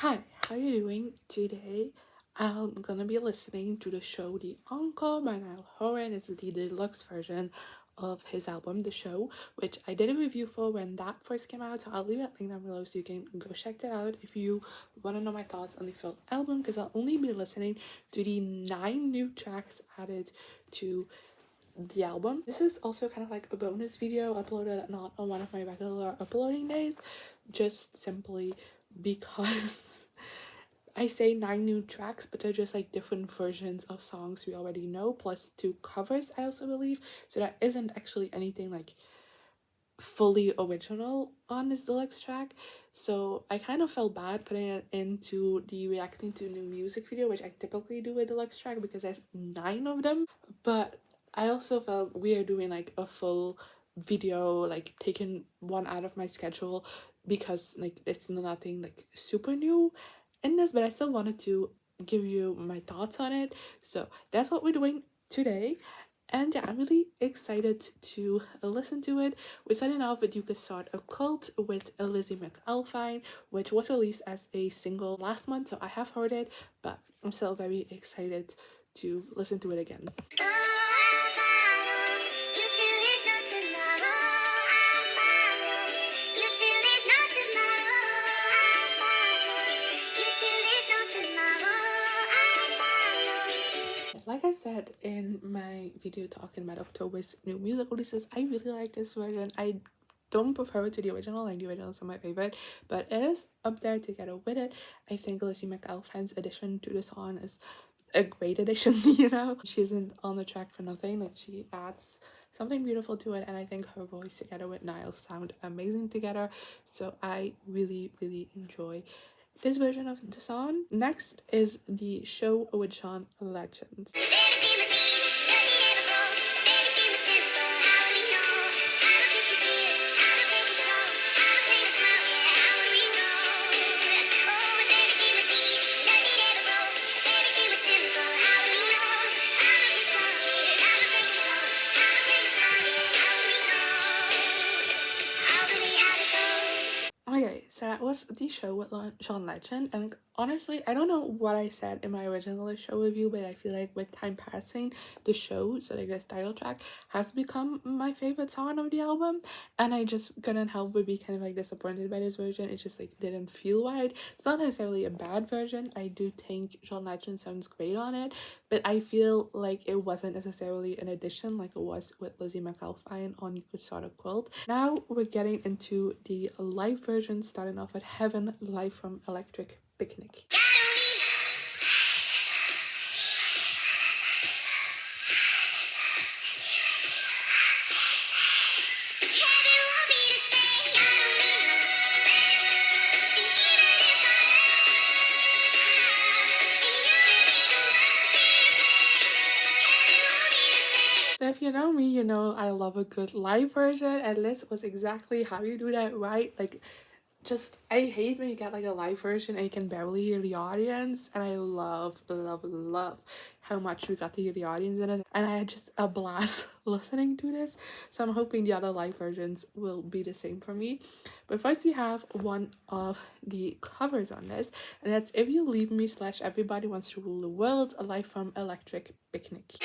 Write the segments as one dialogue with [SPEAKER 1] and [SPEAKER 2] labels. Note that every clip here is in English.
[SPEAKER 1] Hi, how you doing today? I'm gonna be listening to the show The Encore by Niall. Horan. It's the deluxe version of his album The Show, which I did a review for when that first came out, so I'll leave that link down below so you can go check that out if you want to know my thoughts on the full album, because I'll only be listening to the 9 new tracks added to the album. This is also kind of like a bonus video uploaded not on one of my regular uploading days, just simply because I say 9 new tracks, but they're just like different versions of songs we already know, plus 2 covers, I also believe. So that isn't actually anything like fully original on this deluxe track. So I kind of felt bad putting it into the reacting to new music video, which I typically do with deluxe track because there's 9 of them. But I also felt weird doing like a full video, like taking one out of my schedule, because like it's nothing like super new in this, but I still wanted to give you my thoughts on it. So that's what we're doing today. And yeah, I'm really excited to listen to it. We're starting off with You Could Start a Cult with Lizzy McAlphine, which was released as a single last month, so I have heard it, but I'm still very excited to listen to it again. Like I said in my video talking about October's new music releases, I really like this version. I don't prefer it to the original, like the original is my favorite, but it is up there together with it. I think Lizzy McAlphine's addition to the song is a great addition, you know? She isn't on the track for nothing, like she adds something beautiful to it, and I think her voice together with Niall sound amazing together, so I really enjoy this version of the song. Next is The Show with John Legend. Okay, so that was The Show with Sean Legend, and honestly, I don't know what I said in my original show review, but I feel like with time passing, the show, so like this title track, has become my favorite song of the album, and I just couldn't help but be kind of like disappointed by this version. It just like didn't feel right. It's not necessarily a bad version. I do think Sean Legend sounds great on it, but I feel like it wasn't necessarily an addition like it was with Lizzy McAlphine on You Could Start a Quilt. Now we're getting into the live version, starting off with Heaven, live from Electric Picnic. So if you know me, you know I love a good live version, and this was exactly how you do that right. Like, just I hate when you get like a live version and you can barely hear the audience, and I love how much we got to hear the audience in it, and I had just a blast listening to this. So I'm hoping the other live versions will be the same for me. But first we have one of the covers on this, and that's If You Leave Me / Everybody Wants to Rule the World, live from Electric Picnic.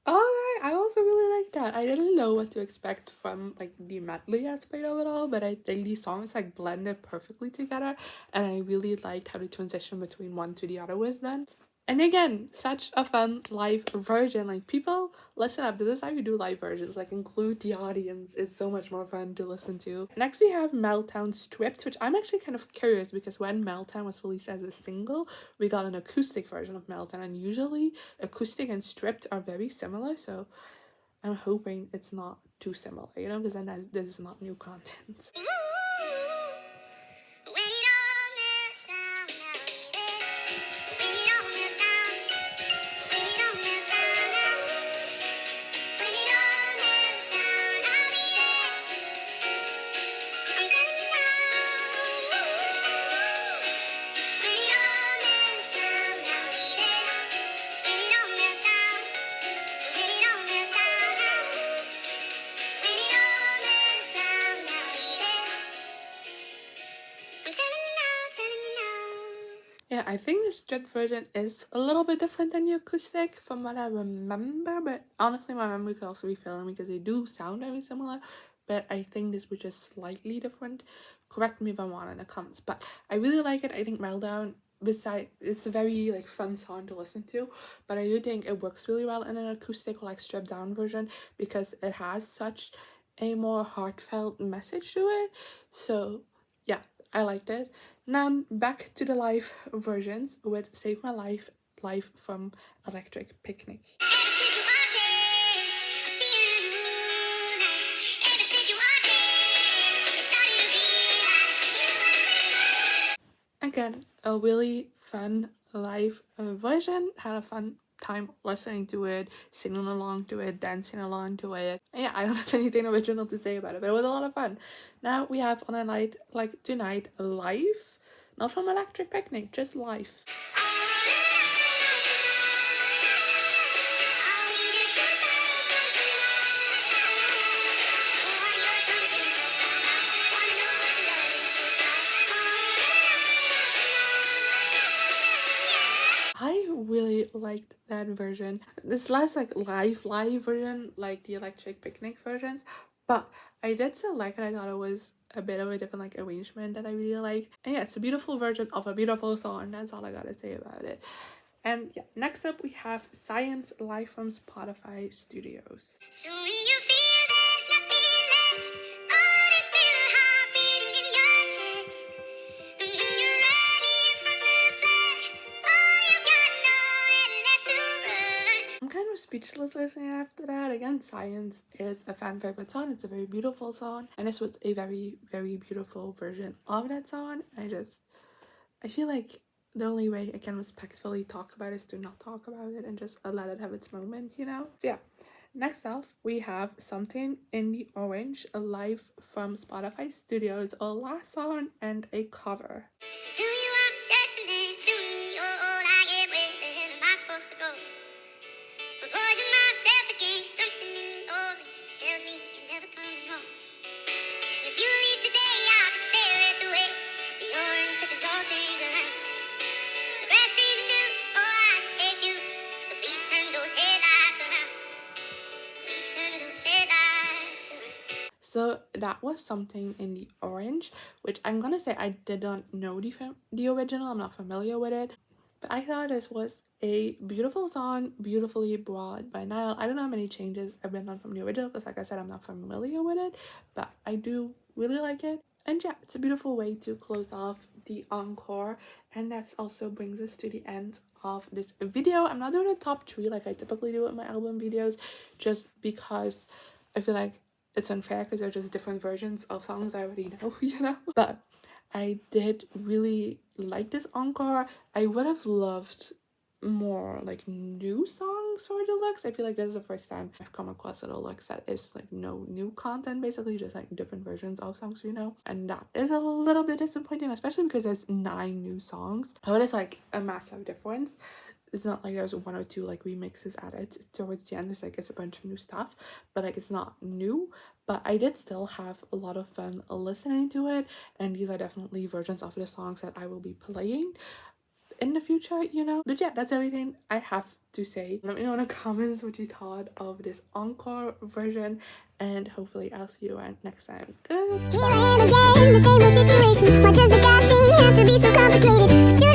[SPEAKER 1] Alright, I also really like that. I didn't know what to expect from like the medley aspect of it all, but I think these songs like blended perfectly together, and I really liked how the transition between one to the other was done. And again, such a fun live version. Like, people, listen up, this is how you do live versions, like include the audience. It's so much more fun to listen to. Next we have Meltdown Stripped, which I'm actually kind of curious because when Meltdown was released as a single, we got an acoustic version of Meltdown, and usually acoustic and stripped are very similar, so I'm hoping it's not too similar, you know, because then this is not new content. Yeah, I think the stripped version is a little bit different than the acoustic from what I remember, but honestly my memory could also be failing because they do sound very similar, but I think this was just slightly different. Correct me if I'm wrong in the comments, but I really like it. I think Meltdown, besides it's a very like fun song to listen to, but I do think it works really well in an acoustic or like stripped down version because it has such a more heartfelt message to it. So yeah, I liked it. Now back to the live versions with Save My Life live from Electric Picnic. Again, a really fun live version. Had a fun time listening to it, singing along to it, dancing along to it. And yeah, I don't have anything original to say about it, but it was a lot of fun. Now we have on a night like tonight live, not from Electric Picnic, just live. I really liked that version. This less like live version, like the Electric Picnic versions, but I did still like it. I thought it was a bit of a different like arrangement that I really like. And yeah, it's a beautiful version of a beautiful song. That's all I gotta say about it. And yeah, next up we have Science live from Spotify Studios. So when you feel there's nothing left, oh, there's still a heartbeat in your chest. And when you're ready from the flood, oh, you've got nowhere left to run. I'm kind of speechless listening after that. Again, Science is a fan favorite song. It's a very beautiful song, and this was a very, very beautiful version of that song. I feel like the only way I can respectfully talk about it is to not talk about it and just let it have its moments, you know? So yeah, next off, we have Something in the Orange, a live from Spotify Studios, a last song and a cover. So you are just a man to me, you're all I get, where am I supposed to go? Poison myself against something in the orange tells me you're never coming home. If you leave today, I'll just stare at the way the orange touches all things around. The grass trees are new, oh, I just hate you. So please turn those headlights around. Please turn those headlights around. So that was Something in the Orange, which I'm gonna say I did not know the original. I'm not familiar with it. But I thought this was a beautiful song, beautifully brought by Niall. I don't know how many changes have been done from the original because like I said, I'm not familiar with it, but I do really like it. And yeah, it's a beautiful way to close off the encore. And that also brings us to the end of this video. I'm not doing a top 3 like I typically do with my album videos, just because I feel like it's unfair because they're just different versions of songs I already know, you know? But I did really like this encore. I would have loved more like new songs for deluxe. I feel like this is the first time I've come across a deluxe that is like no new content, basically just like different versions of songs, you know, and that is a little bit disappointing, especially because there's 9 new songs. So it is like a massive difference. It's not like there's 1 or 2 like remixes added towards the end. It's like it's a bunch of new stuff, but like it's not new. But I did still have a lot of fun listening to it, and these are definitely versions of the songs that I will be playing in the future, you know. But yeah, that's everything I have to say. Let me know in the comments what you thought of this encore version, and hopefully I'll see you around next time. Goodbye. Here I am again, the same old situation. Why does the God thing have to be so complicated?